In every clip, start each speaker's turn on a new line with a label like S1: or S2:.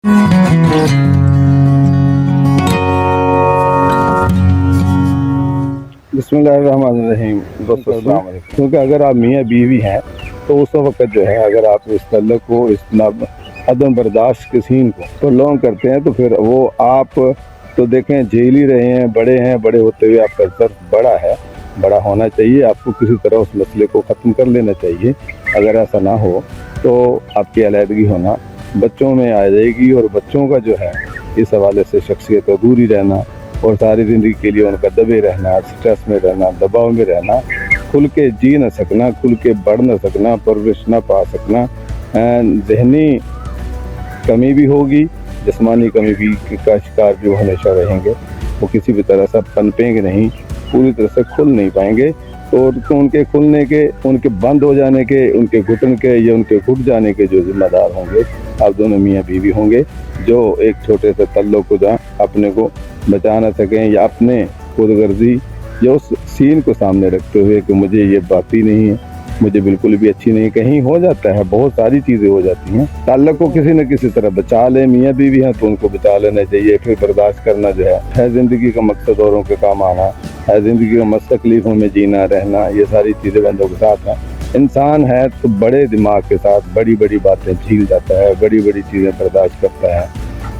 S1: बिस्मिल्लाहिर्रहमानिर्रहीम। दोस्तों अस्सलाम वालेकुम। क्योंकि अगर आप मियाँ बीवी हैं तो उस वक्त जो है, अगर आप इस तल्लक को, इस अदम बर्दाश्त के सीन को प्रोलॉन्ग करते हैं तो फिर वो आप तो देखें झेल ही रहे हैं, बड़े होते हुए आपका दर्द बड़ा होना चाहिए। आपको किसी तरह उस मसले को ख़त्म कर लेना चाहिए। अगर ऐसा ना हो तो आपकी अलहदगी होना बच्चों में आ जाएगी, और बच्चों का जो है इस हवाले से शख्सियत अधूरी रहना और सारी ज़िंदगी के लिए उनका दबे रहना, स्ट्रेस में रहना, दबाव में रहना, खुल के जी न सकना, खुल के बढ़ न सकना, परवरिश न पा सकना, ज़हनी कमी भी होगी, जिस्मानी कमी भी का शिकार भी वो हमेशा रहेंगे। वो किसी भी तरह से पनपेंगे नहीं, पूरी तरह से खुल नहीं पाएंगे। तो उनके खुलने के, उनके बंद हो जाने के, उनके घुटन के या उनके घुट जाने के जो जिम्मेदार होंगे आप दोनों मियाँ बीवी होंगे, जो एक छोटे से तल्लुक को जहाँ अपने को बचा ना सकें या अपने खुदगर्जी या उस सीन को सामने रखते हुए कि मुझे ये बात ही नहीं है, मुझे बिल्कुल भी अच्छी नहीं, कहीं हो जाता है, बहुत सारी चीज़ें हो जाती हैं। ताल्लुक को किसी न किसी तरह बचा लें। मियाँ बीवी हैं तो उनको बचा लेना चाहिए। फिर बर्दाश्त करना जो है ज़िंदगी का मकसद, औरों के काम आना है, ज़िंदगी का मकसद तकलीफ़ों में जीना रहना, ये सारी चीज़ें बंदों के साथ हैं। इंसान है तो बड़े दिमाग के साथ बड़ी बड़ी बातें झील जाता है, बड़ी बड़ी चीज़ें बर्दाश्त करता है।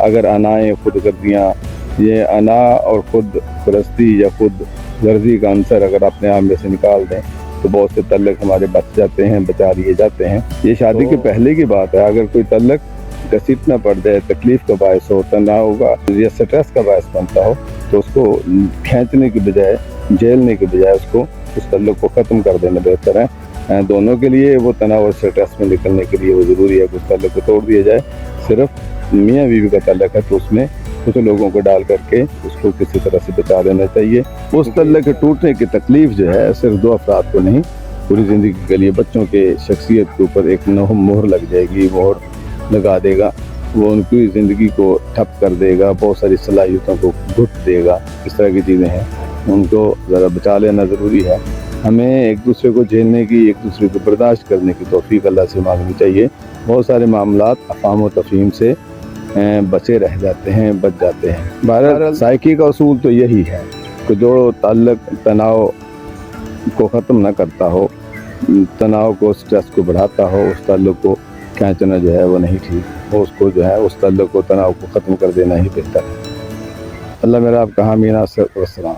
S1: अगर अनाएँ खुदगर्जियाँ, ये अना और खुद परस्ती या खुद गर्जी का अंसर अगर अपने आप में से निकाल दें तो बहुत से तल्लक हमारे बच जाते हैं, बचा लिए जाते हैं। ये शादी के पहले की बात है। अगर कोई तल्लक घसीटना पड़ जाए, तकलीफ का बायस हो, तनाव होगा या स्ट्रेस का बायस बनता हो, तो उसको खींचने की बजाय, झेलने की बजाय उसको, उस तल्लक को ख़त्म कर देना बेहतर है। दोनों के लिए वो तनाव और स्ट्रेस में निकलने के लिए वो ज़रूरी है कि उस तल्लक को तोड़ दिया जाए। सिर्फ मियाँ बीवी का तल्लक है तो उसमें कुछ लोगों को डाल करके उसको किसी तरह से बचा लेना चाहिए। उस तल्लक के टूटने की तकलीफ जो है सिर्फ दो अफराद को नहीं, पूरी ज़िंदगी के लिए बच्चों के शख्सियत के ऊपर एक मोहर लग जाएगी, मोहर लगा देगा। वो उनकी ज़िंदगी को ठप कर देगा, बहुत सारी सलाहियतों को घुट देगा। इस तरह की चीज़ें हैं, उनको ज़रा बचा लेना ज़रूरी है। हमें एक दूसरे को झेलने की, एक दूसरे को बर्दाश्त करने की तौफीक अल्लाह से मांगनी चाहिए। बहुत सारे मामलात अफ़ाम व तफ़हीम से बचे रह जाते हैं, बच जाते हैं। बहरहाल साइकी का उसूल तो यही है कि जो ताल्लुक तनाव को ख़त्म ना करता हो, तनाव को, स्ट्रेस को बढ़ाता हो, उस ताल्लुक को खींचना जो है वो नहीं ठीक हो। उसको जो है उस ताल्लुक को, तनाव को ख़त्म कर देना ही बेहतर है। अल्लाह मेरा आपका हामी नासिर। वस्सलाम।